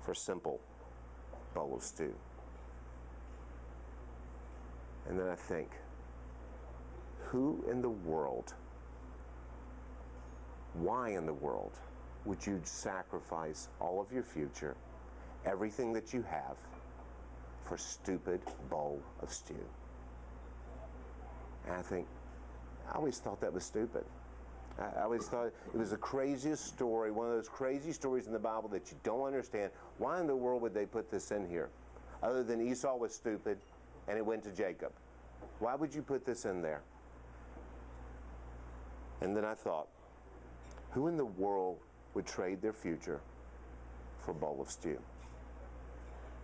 for a simple bowl of stew. And then I think, who in the world, why in the world would you sacrifice all of your future, everything that you have, for a stupid bowl of stew? And I think, I always thought that was stupid. I always thought it was the craziest story, one of those crazy stories in the Bible that you don't understand. Why in the world would they put this in here? Other than Esau was stupid and it went to Jacob. Why would you put this in there? And then I thought, who in the world would trade their future for a bowl of stew?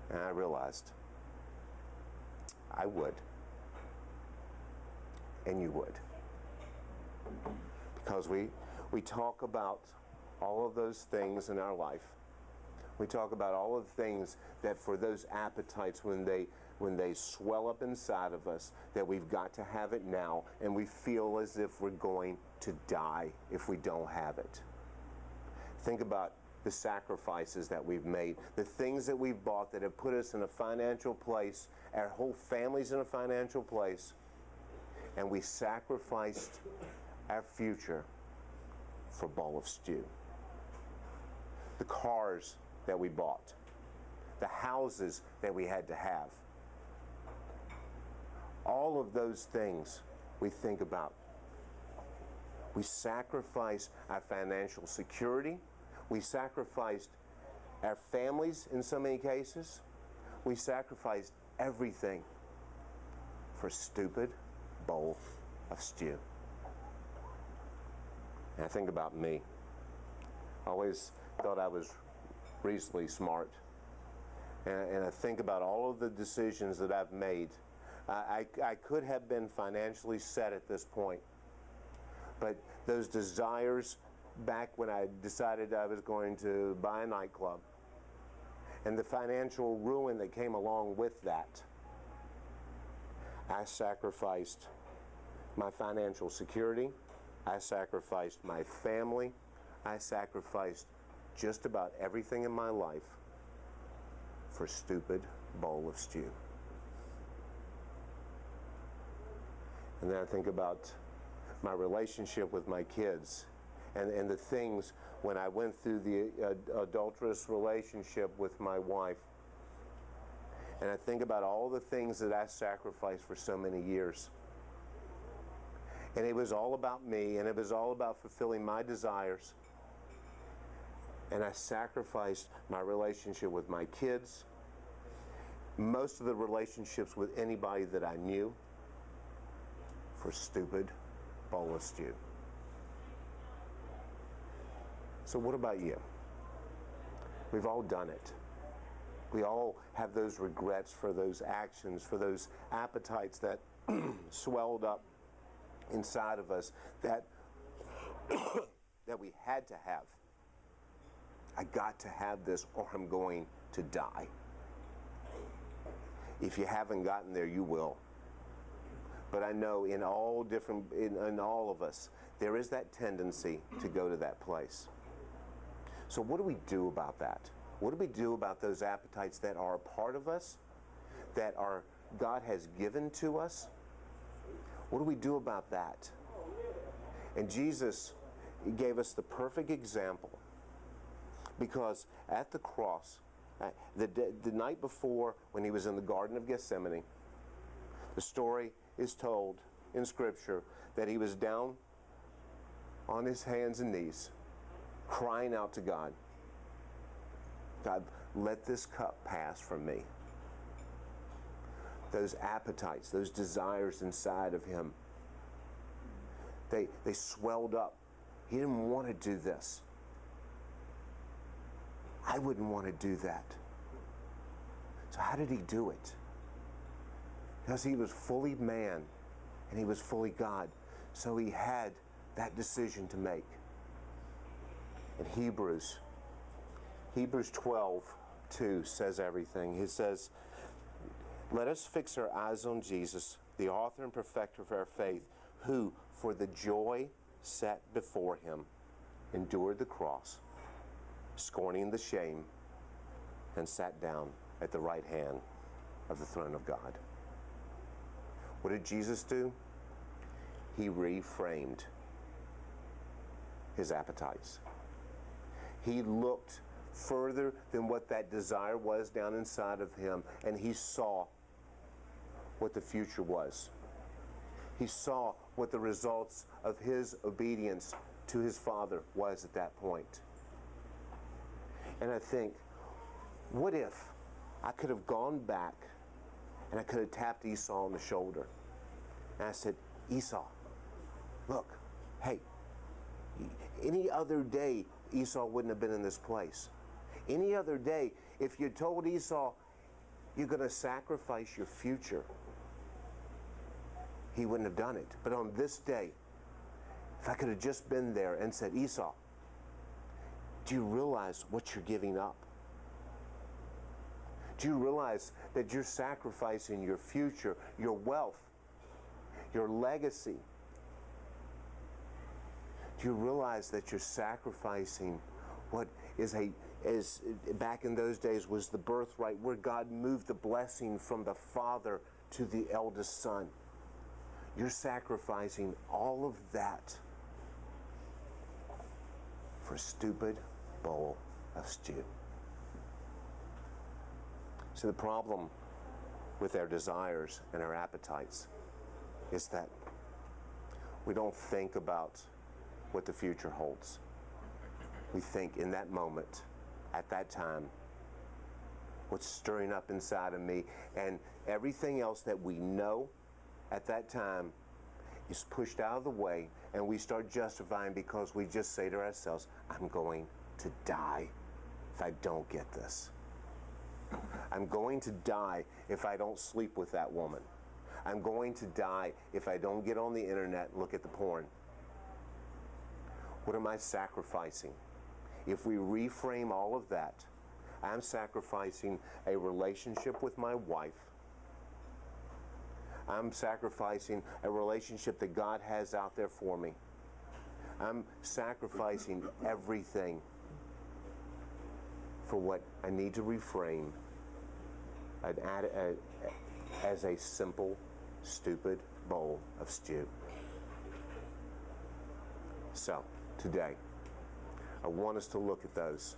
And I realized, I would. And you would. Because we talk about all of those things in our life. We talk about all of the things that for those appetites, when they swell up inside of us, that we've got to have it now, and we feel as if we're going to die if we don't have it. Think about the sacrifices that we've made, the things that we've bought that have put us in a financial place, our whole family's in a financial place, and we sacrificed our future for a bowl of stew. The cars that we bought, the houses that we had to have, all of those things we think about. We sacrificed our financial security. We sacrificed our families in so many cases. We sacrificed everything for a stupid bowl of stew. And I think about me. I always thought I was reasonably smart. And I think about all of the decisions that I've made. I could have been financially set at this point. But those desires back when I decided I was going to buy a nightclub, and the financial ruin that came along with that, I sacrificed my financial security. I sacrificed my family. I sacrificed just about everything in my life for a stupid bowl of stew. And then I think about my relationship with my kids and the things when I went through the adulterous relationship with my wife. And I think about all the things that I sacrificed for so many years. And it was all about me, and it was all about fulfilling my desires. And I sacrificed my relationship with my kids, most of the relationships with anybody that I knew, for a stupid bowl of stew. So what about you? We've all done it. We all have those regrets for those actions, for those appetites that swelled up inside of us that that we had to have. I got to have this or I'm going to die. If you haven't gotten there, you will. But I know in all of us, there is that tendency to go to that place. So what do we do about that? What do we do about those appetites that are a part of us, that God has given to us? What do we do about that? And Jesus gave us the perfect example, because at the cross, the night before when he was in the Garden of Gethsemane, the story is told in Scripture that he was down on his hands and knees, crying out to God, God, let this cup pass from me. Those appetites, those desires inside of him, they swelled up. He didn't want to do this. I wouldn't want to do that. So how did he do it? Because he was fully man and he was fully God. So he had that decision to make. In Hebrews 12:2 says everything. He says, let us fix our eyes on Jesus, the author and perfecter of our faith, who, for the joy set before him, endured the cross, scorning the shame, and sat down at the right hand of the throne of God. What did Jesus do? He reframed his appetites. He looked further than what that desire was down inside of him, and he saw what the future was. He saw what the results of his obedience to his Father was at that point. And I think, what if I could have gone back and I could have tapped Esau on the shoulder and I said, Esau, look, hey, any other day Esau wouldn't have been in this place. Any other day, if you told Esau you're going to sacrifice your future, he wouldn't have done it. But on this day, if I could have just been there and said, Esau, do you realize what you're giving up? Do you realize that you're sacrificing your future, your wealth, your legacy? Do you realize that you're sacrificing what is back in those days was the birthright, where God moved the blessing from the father to the eldest son? You're sacrificing all of that for a stupid bowl of stew. So the problem with our desires and our appetites is that we don't think about what the future holds. We think in that moment, at that time, what's stirring up inside of me, and everything else that we know at that time is pushed out of the way, and we start justifying because we just say to ourselves, I'm going to die if I don't get this. I'm going to die if I don't sleep with that woman. I'm going to die if I don't get on the internet and look at the porn. What am I sacrificing? If we reframe all of that, I'm sacrificing a relationship with my wife. I'm sacrificing a relationship that God has out there for me. I'm sacrificing everything for what I need to reframe as a simple, stupid bowl of stew. So, today, I want us to look at those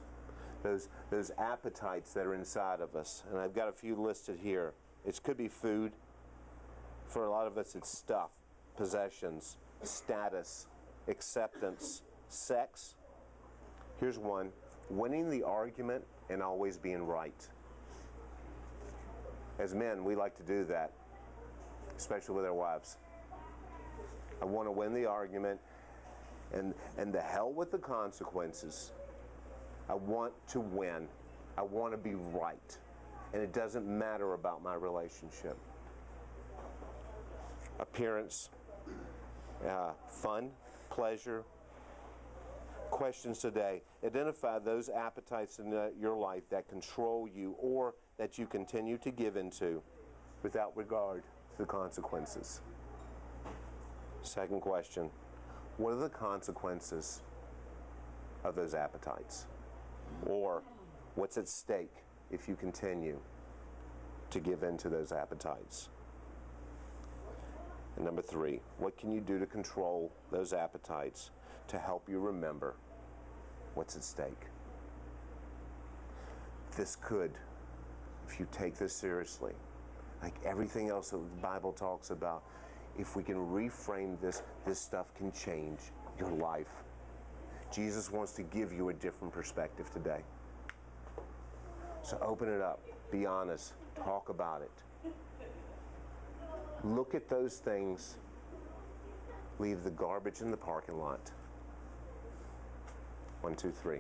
appetites that are inside of us. And I've got a few listed here. It could be food. For a lot of us, it's stuff, possessions, status, acceptance, sex. Here's one: winning the argument and always being right. As men, we like to do that, especially with our wives. I want to win the argument, and the hell with the consequences. I want to win. I want to be right. And it doesn't matter about my relationship. Appearance, fun, pleasure. Questions today: identify those appetites in your life that control you or that you continue to give into without regard to the consequences. Second question: what are the consequences of those appetites? Or what's at stake if you continue to give into those appetites? And number three, what can you do to control those appetites to help you remember what's at stake? This could, if you take this seriously, like everything else that the Bible talks about, if we can reframe this stuff can change your life. Jesus wants to give you a different perspective today. So open it up, be honest, talk about it. Look at those things. Leave the garbage in the parking lot. 1, 2, 3.